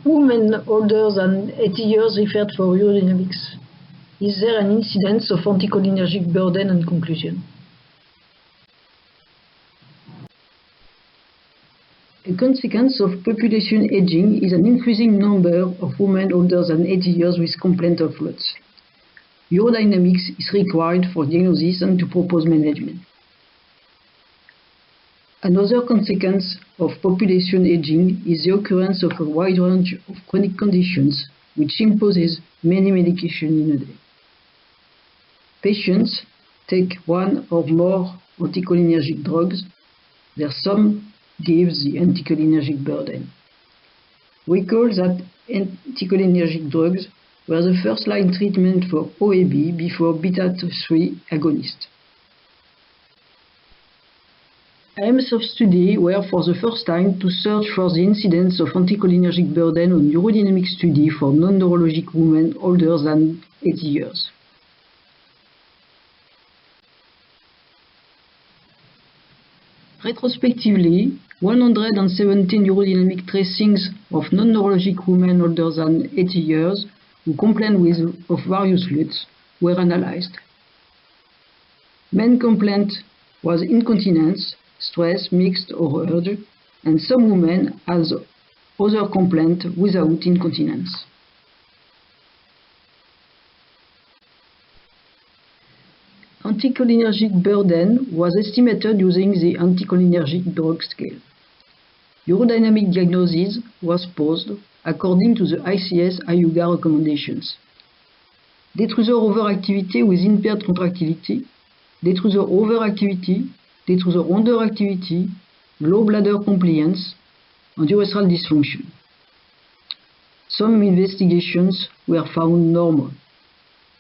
Women older than 80 years referred for urodynamics. Is there an incidence of anticholinergic burden and conclusion? A consequence of population aging is an increasing number of women older than 80 years with complaint of LUTS. Urodynamics is required for diagnosis and to propose management. Another consequence of population aging is the occurrence of a wide range of chronic conditions which imposes many medications in a day. Patients take one or more anticholinergic drugs. Their sum gives the anticholinergic burden. Recall that anticholinergic drugs were the first-line treatment for OAB before beta-3 agonists. Aims of study were for the first time to search for the incidence of anticholinergic burden on urodynamic study for non-neurologic women older than 80 years. Retrospectively, 117 urodynamic tracings of non-neurologic women older than 80 years who complained of various LUTS were analyzed. Main complaint was incontinence, stress, mixed or urge, and some women had other complaint without incontinence. Anticholinergic burden was estimated using the anticholinergic drug scale. Urodynamic diagnosis was posed according to the ICS-IUGA recommendations. Detrusor overactivity with impaired contractility, detrusor overactivity, detrusor underactivity, low bladder compliance, and urethral dysfunction. Some investigations were found normal.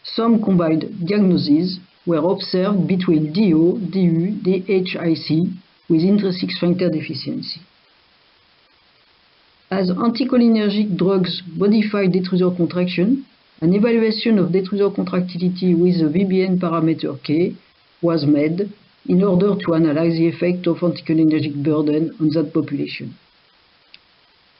Some combined diagnoses were observed between DO, DU, DHIC with intrinsic sphincter deficiency. As anticholinergic drugs modify detrusor contraction, an evaluation of detrusor contractility with the VBN parameter K was made in order to analyze the effect of anticholinergic burden on that population.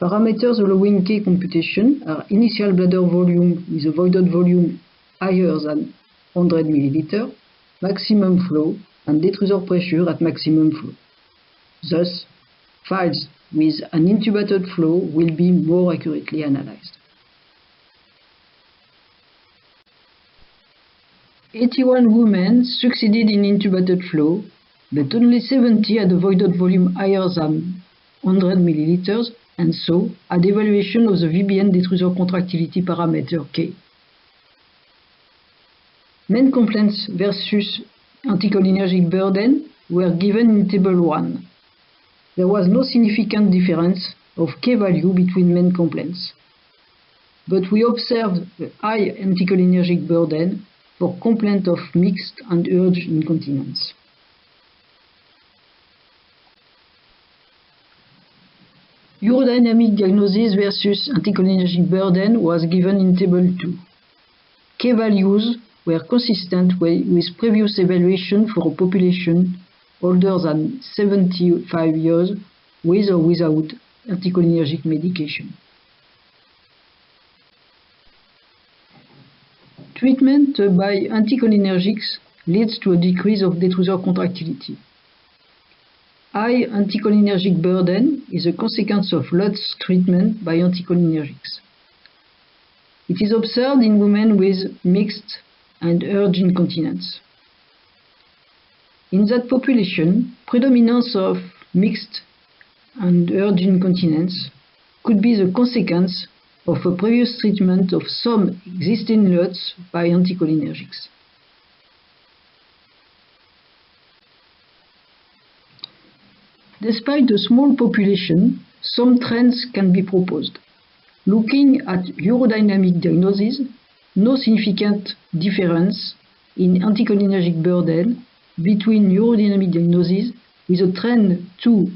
Parameters allowing K computation are initial bladder volume with a voided volume higher than 100 ml, maximum flow, and detrusor pressure at maximum flow. Thus, files with an intubated flow will be more accurately analyzed. 81 women succeeded in intubated flow, but only 70 had a voided volume higher than 100 ml and so had evaluation of the VBN detrusor contractility parameter K. Main complaints versus anticholinergic burden were given in Table 1. There was no significant difference of K value between main complaints, but we observed a high anticholinergic burden for complaint of mixed and urge incontinence. Urodynamic diagnosis versus anticholinergic burden was given in Table 2. K values were consistent with previous evaluation for a population older than 75 years with or without anticholinergic medication. Treatment by anticholinergics leads to a decrease of detrusor contractility. High anticholinergic burden is a consequence of LUTS treatment by anticholinergics. It is observed in women with mixed and urge incontinence. In that population, predominance of mixed and urge incontinence could be the consequence of a previous treatment of some existing LUTS by anticholinergics. Despite the small population, some trends can be proposed. Looking at urodynamic diagnosis, no significant difference in anticholinergic burden between urodynamic diagnosis with a trend to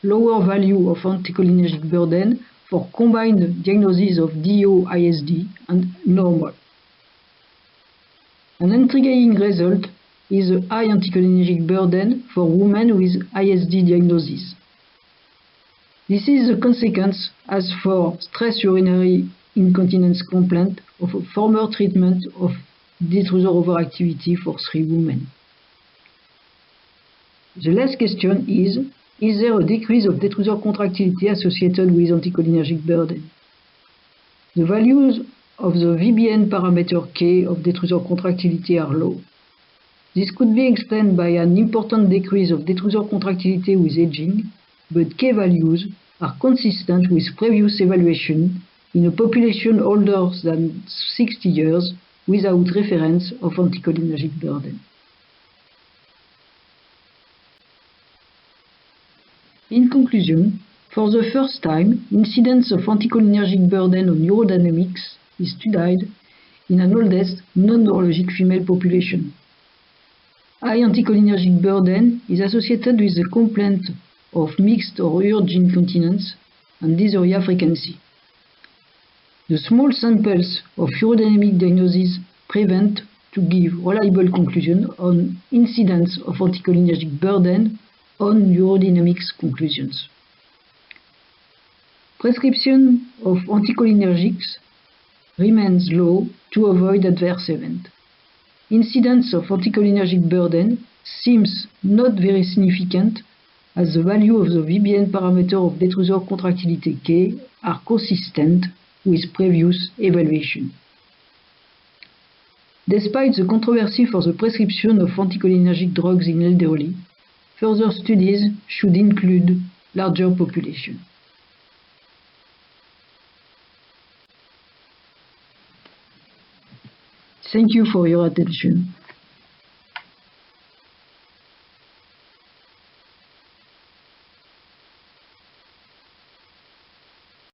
lower value of anticholinergic burden for combined diagnosis of DO-ISD and normal. An intriguing result is a high anticholinergic burden for women with ISD diagnosis. This is the consequence, as for stress urinary incontinence complaint, of a former treatment of detrusor overactivity for 3 women. The last question is there a decrease of detrusor contractility associated with anticholinergic burden? The values of the VBN parameter K of detrusor contractility are low. This could be explained by an important decrease of detrusor contractility with aging, but K values are consistent with previous evaluation in a population older than 60 years without reference of anticholinergic burden. In conclusion, for the first time, incidence of anticholinergic burden on urodynamics is studied in an oldest non-neurologic female population. High anticholinergic burden is associated with the complaint of mixed or urge incontinence and dysuria frequency. The small samples of urodynamic diagnosis prevent to give reliable conclusion on incidence of anticholinergic burden on urodynamics conclusions. Prescription of anticholinergics remains low to avoid adverse event. Incidence of anticholinergic burden seems not very significant as the value of the VBN parameter of detrusor contractility K are consistent with previous evaluation. Despite the controversy for the prescription of anticholinergic drugs in elderly, further studies should include larger population. Thank you for your attention.